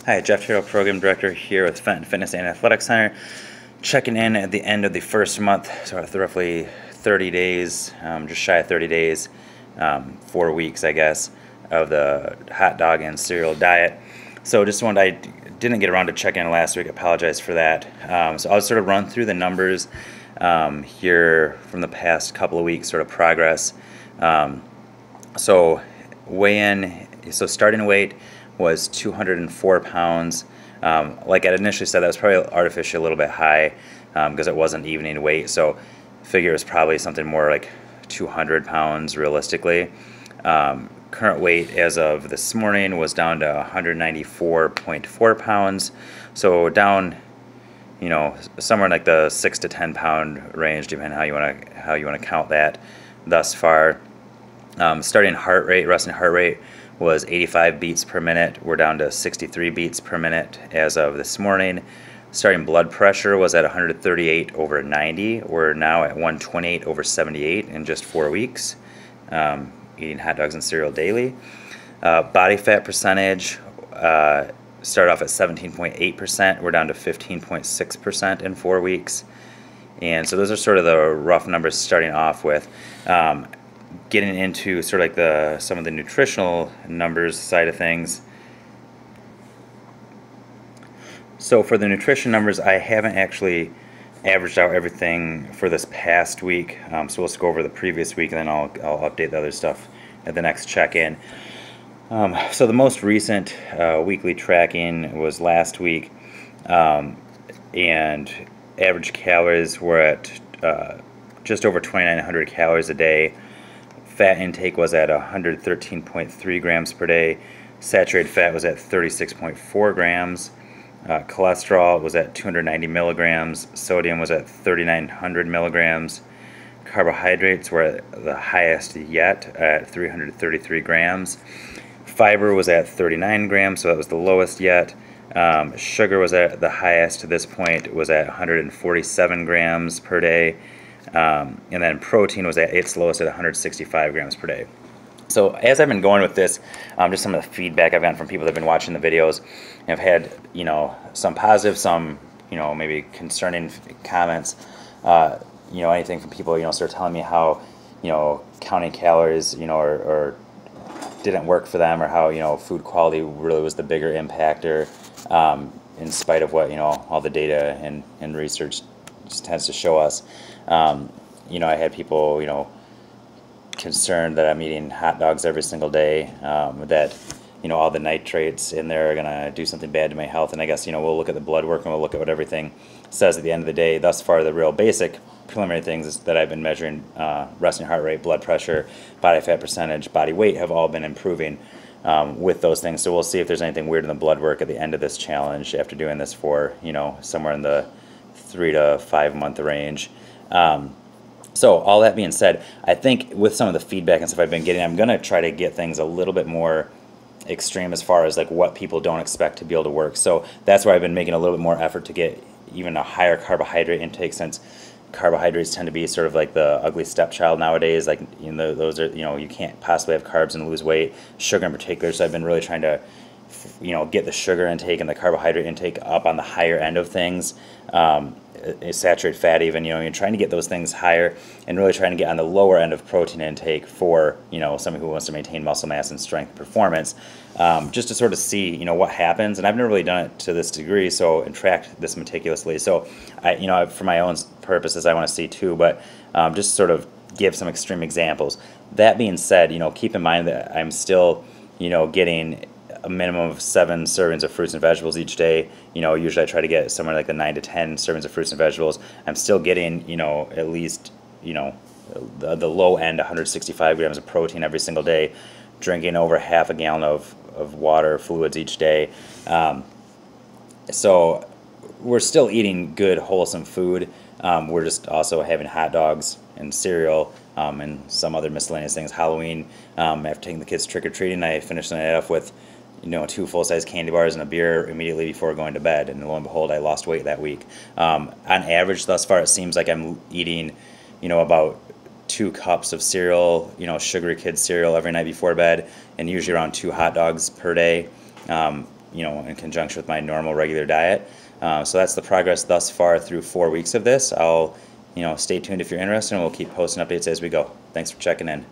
Hi, Jeff Terrell, Program Director here with Fenton Fitness and Athletic Center. Checking in at the end of the first month, so roughly 30 days, just shy of 30 days, 4 weeks, I guess, of the hot dog and cereal diet. So just wanted, I didn't get around to checking in last week, apologize for that. So I'll sort of run through the numbers here from the past couple of weeks, sort of progress. So starting weight was 204 pounds. Like I initially said, that was probably artificially a little bit high because it wasn't evening weight. So figure it was probably something more like 200 pounds realistically. Current weight as of this morning was down to 194.4 pounds. So down, somewhere in like the 6 to 10 pound range, depending on how you want to count that thus far. Starting heart rate, resting heart rate was 85 beats per minute. We're down to 63 beats per minute as of this morning. Starting blood pressure was at 138 over 90. We're now at 128 over 78 in just 4 weeks. Eating hot dogs and cereal daily. Body fat percentage started off at 17.8%. We're down to 15.6% in 4 weeks. And so those are sort of the rough numbers starting off with. Getting into sort of like some of the nutritional numbers side of things. So for the nutrition numbers, I haven't actually averaged out everything for this past week. So let's go over the previous week, and then I'll update the other stuff at the next check-in. So the most recent weekly tracking was last week, and average calories were at just over 2,900 calories a day. Fat intake was at 113.3 grams per day. Saturated fat was at 36.4 grams. Cholesterol was at 290 milligrams. Sodium was at 3,900 milligrams. Carbohydrates were at the highest yet at 333 grams. Fiber was at 39 grams, so that was the lowest yet. Sugar was at the highest to this point, was at 147 grams per day. And then protein was at its lowest at 165 grams per day. So as I've been going with this, just some of the feedback I've gotten from people that have been watching the videos, and I've had some positive, some maybe concerning comments. Anything from people sort of telling me how counting calories or didn't work for them, or how food quality really was the bigger impactor, in spite of what all the data and research just tends to show us. I had people concerned that I'm eating hot dogs every single day, that all the nitrates in there are gonna do something bad to my health. And I guess we'll look at the blood work and we'll look at what everything says at the end of the day. Thus far, the real basic preliminary things that I've been measuring, resting heart rate, blood pressure, body fat percentage, body weight, have all been improving with those things. So we'll see if there's anything weird in the blood work at the end of this challenge after doing this for somewhere in the 3 to 5 month range. So all that being said, I think with some of the feedback and stuff I've been getting, I'm going to try to get things a little bit more extreme as far as like what people don't expect to be able to work. So that's why I've been making a little bit more effort to get even a higher carbohydrate intake, since carbohydrates tend to be sort of like the ugly stepchild nowadays. Like those are you can't possibly have carbs and lose weight, sugar in particular. So I've been really trying to get the sugar intake and the carbohydrate intake up on the higher end of things. Saturated fat even, you're trying to get those things higher, and really trying to get on the lower end of protein intake for somebody who wants to maintain muscle mass and strength performance, just to sort of see what happens. And I've never really done it to this degree, and tracked this meticulously. So I for my own purposes I want to see too, but just sort of give some extreme examples. That being said, keep in mind that I'm still getting a minimum of 7 servings of fruits and vegetables each day. Usually I try to get somewhere like the 9 to 10 servings of fruits and vegetables. I'm still getting, at least, the low end 165 grams of protein every single day, drinking over half a gallon of water, fluids each day. So we're still eating good, wholesome food. We're just also having hot dogs and cereal, and some other miscellaneous things. Halloween, after taking the kids trick-or-treating, I finished the night off with 2 full-size candy bars and a beer immediately before going to bed, and lo and behold, I lost weight that week. On average, thus far, it seems like I'm eating, about 2 cups of cereal, sugary kid cereal every night before bed, and usually around 2 hot dogs per day. in conjunction with my normal regular diet. So that's the progress thus far through 4 weeks of this. I'll, stay tuned if you're interested, and we'll keep posting updates as we go. Thanks for checking in.